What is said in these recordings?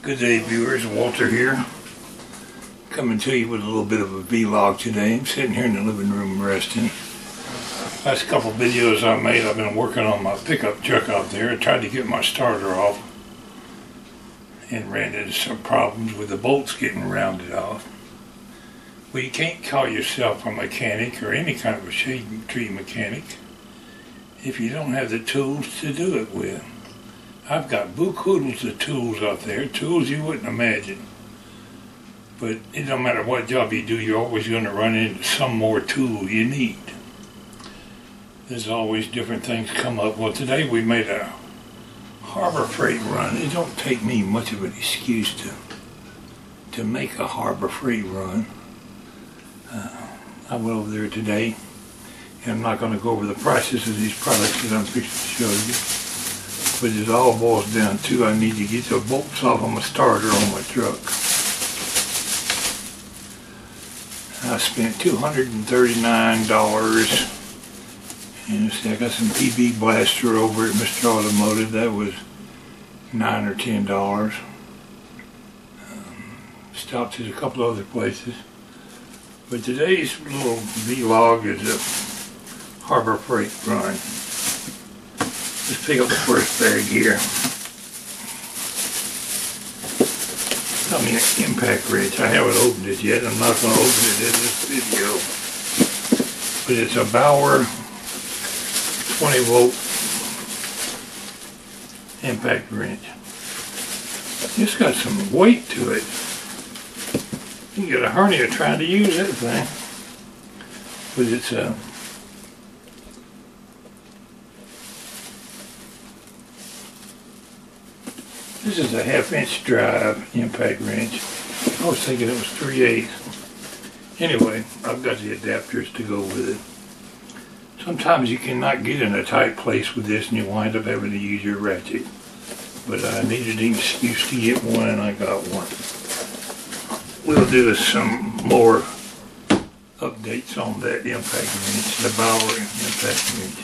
Good day, viewers. Walter here, coming to you with a little bit of a vlog today. I'm sitting here in the living room resting. Last couple videos I made, I've been working on my pickup truck out there. I tried to get my starter off and ran into some problems with the bolts getting rounded off. Well, you can't call yourself a mechanic or any kind of a shade tree mechanic if you don't have the tools to do it with. I've got buku-oodles of tools out there, tools you wouldn't imagine. But it don't matter what job you do, you're always going to run into some more tool you need. There's always different things come up. Well, today we made a harbor freight run. It don't take me much of an excuse to make a harbor freight run. I went over there today, and I'm not going to go over the prices of these products that I'm fixing to show you. But it all boils down to I need to get the bolts off of my starter on my truck. I spent $239, and see, I got some PB Blaster over at Mr. Automotive. That was $9 or $10. Stopped at a couple other places. But today's little vlog is a harbor freight run. Let's pick up the first bag here. I mean, impact wrench. I haven't opened it yet. I'm not going to open it in this video. But it's a Bauer 20-volt impact wrench. It's got some weight to it. You get a hernia trying to use that thing. But it's a this is a 1/2-inch drive impact wrench. I was thinking it was 3/8. Anyway, I've got the adapters to go with it. Sometimes you cannot get in a tight place with this and you wind up having to use your ratchet. But I needed an excuse to get one and I got one. We'll do some more updates on that impact wrench, the Bauer impact wrench.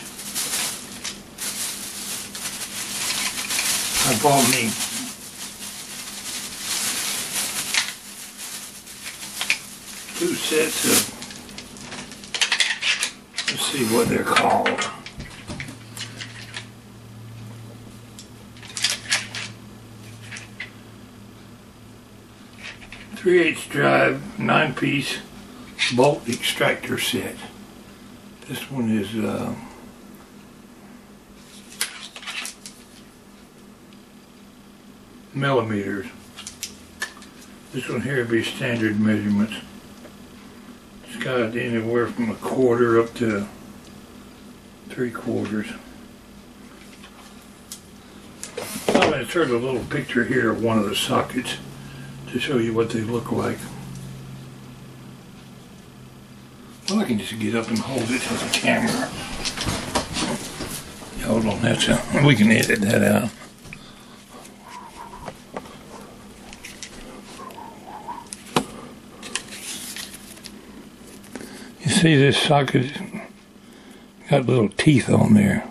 I bought me two sets of, let's see what they're called. .3/8 drive, 9-piece bolt extractor set. This one is millimeters. This one here would be standard measurements. It's got anywhere from 1/4 up to 3/4. I'm going to insert a little picture here of one of the sockets to show you what they look like. Well, I can just get up and hold it to the camera. Hold on, we can edit that out. You see this socket got little teeth on there,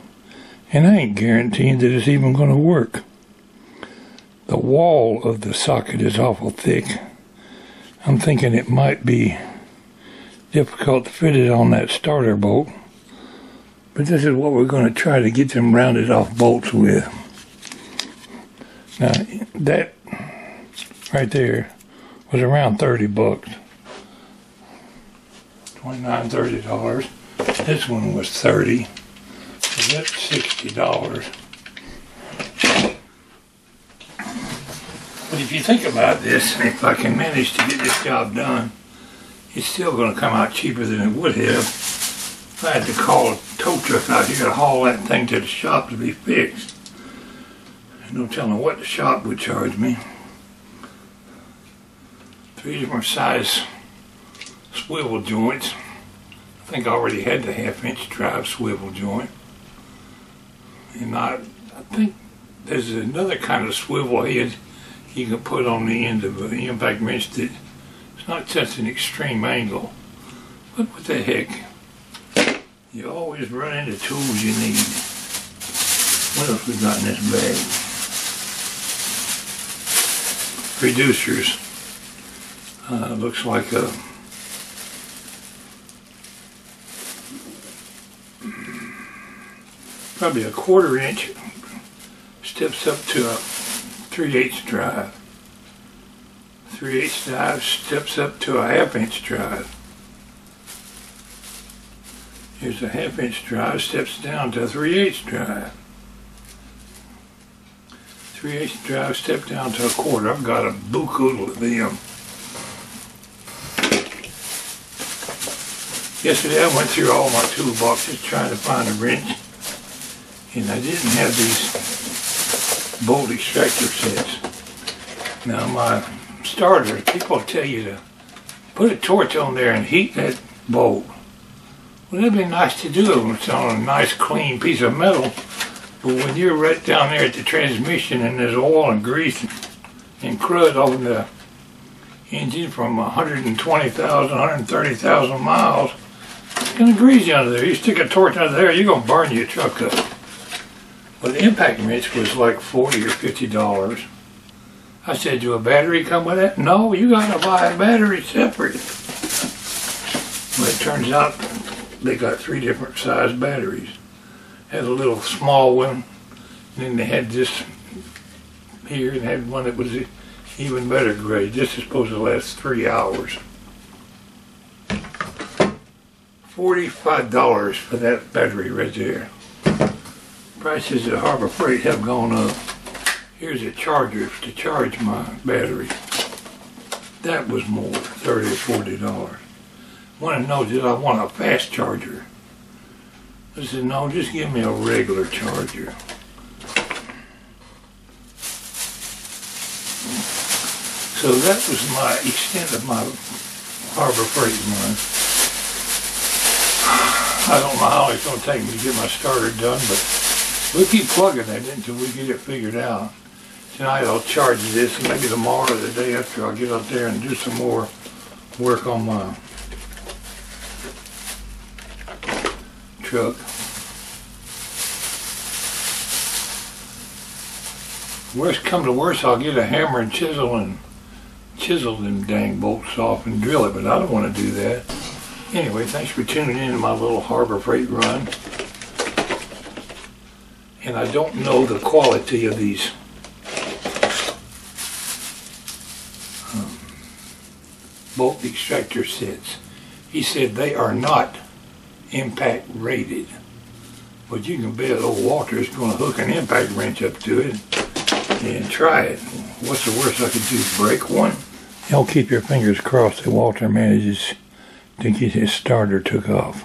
and I ain't guaranteeing that it's even going to work. The wall of the socket is awful thick. I'm thinking it might be difficult to fit it on that starter bolt, but this is what we're going to try to get them rounded off bolts with. Now that right there was around 30 bucks. $29, $30. This one was 30, so that's $60. But if you think about this, if I can manage to get this job done, it's still going to come out cheaper than it would have if I had to call a tow truck out here to haul that thing to the shop to be fixed. There's no telling what the shop would charge me. 3 different size swivel joints. I think I already had the 1/2-inch drive swivel joint. And I think there's another kind of swivel head you can put on the end of an impact wrench that it's not such an extreme angle. But what the heck? You always run into tools you need. What else we got in this bag? reducers. Looks like a probably a 1/4 inch, steps up to a 3/8 drive. 3/8 drive steps up to a 1/2 inch drive. Here's a 1/2 inch drive, steps down to a 3/8 drive. 3/8 drive, step down to a 1/4. I've got a buku of them. Yesterday I went through all my toolboxes trying to find a wrench, and I didn't have these bolt extractor sets. Now my starter, people tell you to put a torch on there and heat that bolt. Well, that'd be nice to do when it's on a nice clean piece of metal, but when you're right down there at the transmission and there's oil and grease and crud on the engine from 120,000, 130,000 miles, it's going to grease you under there. You stick a torch under there, you're going to burn your truck up. Well, the impact wrench was like $40 or $50. I said, do a battery come with that? No, you got to buy a battery separate. Well, it turns out they got 3 different size batteries. Had a little small one, and then they had this here, and had one that was even better grade. This is supposed to last 3 hours. $45 for that battery right there. Prices at Harbor Freight have gone up. Here's a charger to charge my battery. That was more, $30 or $40. Want to know, did I want a fast charger? I said, no, just give me a regular charger. So that was my extent of my Harbor Freight run. I don't know how it's going to take me to get my starter done, but we'll keep plugging that until we get it figured out. Tonight I'll charge this, and maybe tomorrow or the day after I'll get up there and do some more work on my truck. Worst come to worst, I'll get a hammer and chisel them dang bolts off and drill it, but I don't want to do that. Anyway, thanks for tuning in to my little Harbor Freight run. And I don't know the quality of these bolt extractor sets. He said they are not impact rated, but you can bet old Walter is going to hook an impact wrench up to it and try it. What's the worst I could do? Break one? Y'all keep your fingers crossed that Walter manages to get his starter took off.